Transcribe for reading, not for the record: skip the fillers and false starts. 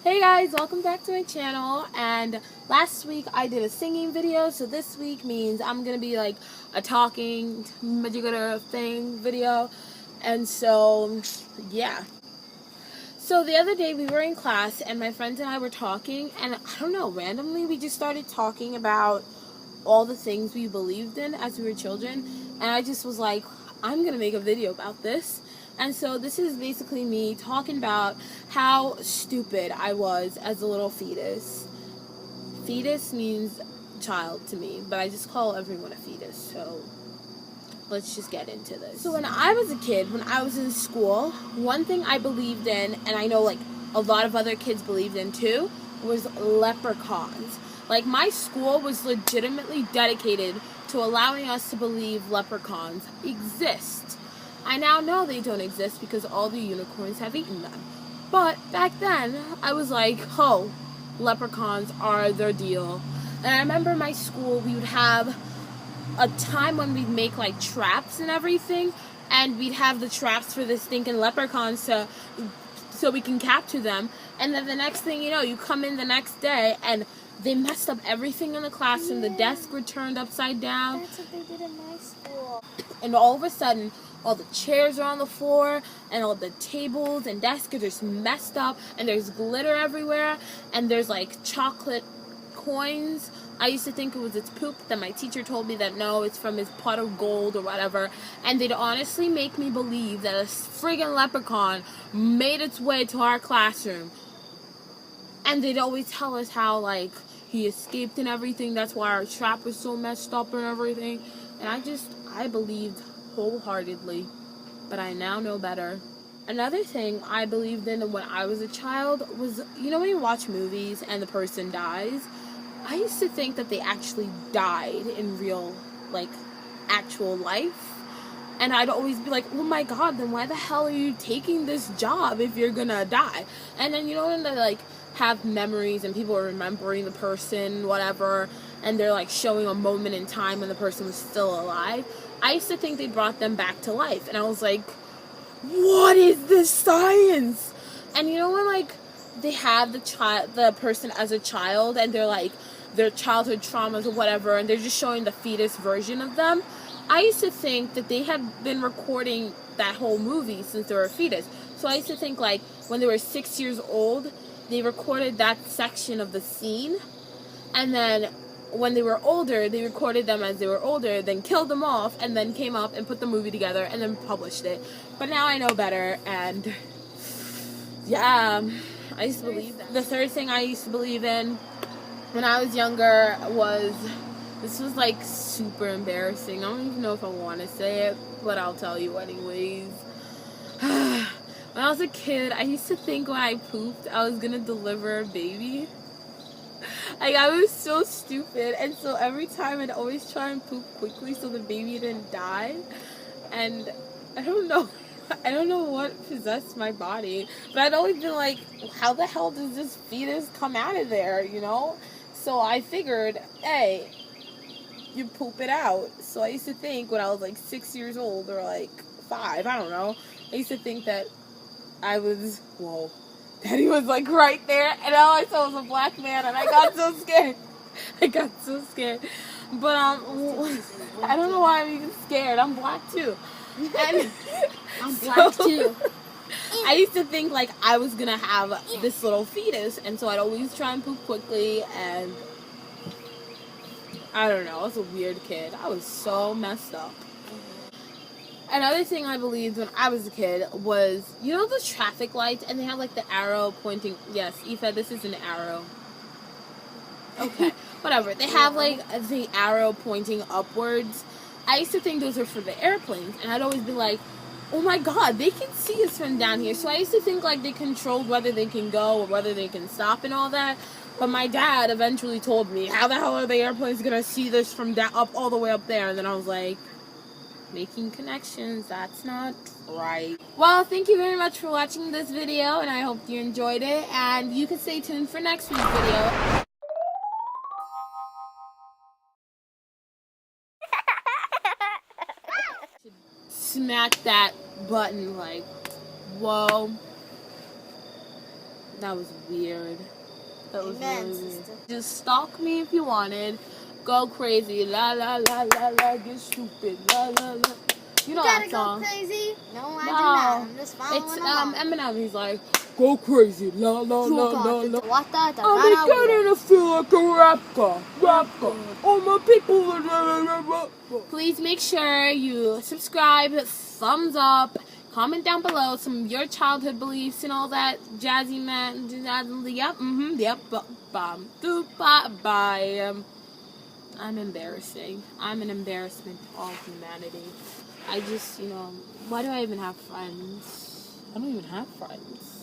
Hey guys, welcome back to my channel. And last week I did a singing video, so this week means I'm gonna be like a talking magical thing video. And so yeah. So the other day we were in class and my friends and I were talking, and I don't know, randomly we just started talking about all the things we believed in as we were children, and I just was like, I'm gonna make a video about this. And so this is basically me talking about how stupid I was as a little fetus. Fetus means child to me, but I just call everyone a fetus, so let's just get into this. So when I was a kid, when I was in school, one thing I believed in, and I know like a lot of other kids believed in too, was leprechauns. Like my school was legitimately dedicated to allowing us to believe leprechauns exist. I now know they don't exist because all the unicorns have eaten them. But back then, I was like, oh, leprechauns are their deal. And I remember my school, we would have a time when we'd make like traps and everything, and we'd have the traps for the stinking leprechauns so we can capture them. And then the next thing you know, you come in the next day and they messed up everything in the classroom. The desks were turned upside down. That's what they did in my school. And all of a sudden, all the chairs are on the floor, and all the tables and desks are just messed up, and there's glitter everywhere, and there's like chocolate coins. I used to think it was its poop, then my teacher told me that no, it's from his pot of gold or whatever, and they'd honestly make me believe that a friggin' leprechaun made its way to our classroom. And they'd always tell us how, like, he escaped and everything, that's why our trap was so messed up and everything. And I believed wholeheartedly, but I now know better. Another thing I believed in when I was a child was, you know when you watch movies and the person dies? I used to think that they actually died in real, like, actual life. And I'd always be like, oh my god, then why the hell are you taking this job if you're gonna die? And then, you know, when they, like, have memories and people are remembering the person, whatever, and they're, like, showing a moment in time when the person was still alive, I used to think they brought them back to life. And I was like, what is this science? And you know when, like, they have the person as a child, and they're, like, their childhood traumas or whatever, and they're just showing the fetus version of them, I used to think that they had been recording that whole movie since they were a fetus. So I used to think, like, when they were 6 years old, they recorded that section of the scene, and then when they were older, they recorded them as they were older, then killed them off, and then came up and put the movie together, and then published it. But now I know better, and yeah, I used to believe that. The third thing I used to believe in when I was younger was, this was like super embarrassing. I don't even know if I want to say it, but I'll tell you anyways. When I was a kid, I used to think when I pooped, I was gonna deliver a baby. Like, I was so stupid, and so every time I'd always try and poop quickly so the baby didn't die. And I don't know what possessed my body, but I'd always been like, how the hell does this fetus come out of there, you know? So I figured, hey, you poop it out. So I used to think when I was like 6 years old, or like 5, I don't know, I used to think that I was, whoa, Daddy was like right there, and all I saw was a black man, and I got so scared. But I don't know why I'm even scared. I'm black too. And I'm black too. I used to think like I was gonna have this little fetus, and so I'd always try and poop quickly, and I don't know, I was a weird kid. I was so messed up. Another thing I believed when I was a kid was, you know the traffic lights, and they have like the arrow pointing, yes, Aoife, this is an arrow. Okay, whatever. They have like the arrow pointing upwards. I used to think those were for the airplanes, and I'd always be like, oh my god, they can see us from down here. So I used to think like they controlled whether they can go or whether they can stop and all that. But my dad eventually told me, how the hell are the airplanes gonna see this from down up all the way up there? And then I was like, making connections, that's not right. Well, thank you very much for watching this video, and I hope you enjoyed it, and you can stay tuned for next week's video. Smack that button like, whoa. That was weird. That was Amen, really weird. sister. Just stalk me if you wanted. Go crazy. La la la la la. Get stupid. La la la. You know that Gotta song. go crazy? No, I do No. not. I'm just following It's along. Eminem. He's like, go crazy. La la la la la. I'm beginning to feel like a rapper. All my people. Please make sure you subscribe, thumbs up, comment down below some of your childhood beliefs and all that jazzy man. Yep. Bye. I'm embarrassing. I'm an embarrassment to all humanity. I just, why do I even have friends? I don't even have friends.